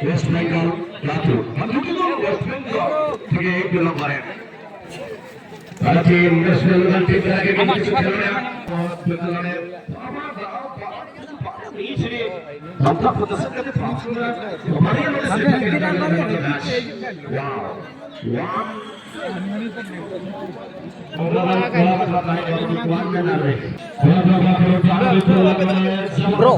West Bengal Ratu. West Bengal থেকে belong করেন। তারা টিম ওয়েস্ট বেঙ্গল টিম থেকে কিছু খেলোয়াড় বেঙ্গলের আমরা প্রদর্শন করতে পারছি না। আমাদের Bro,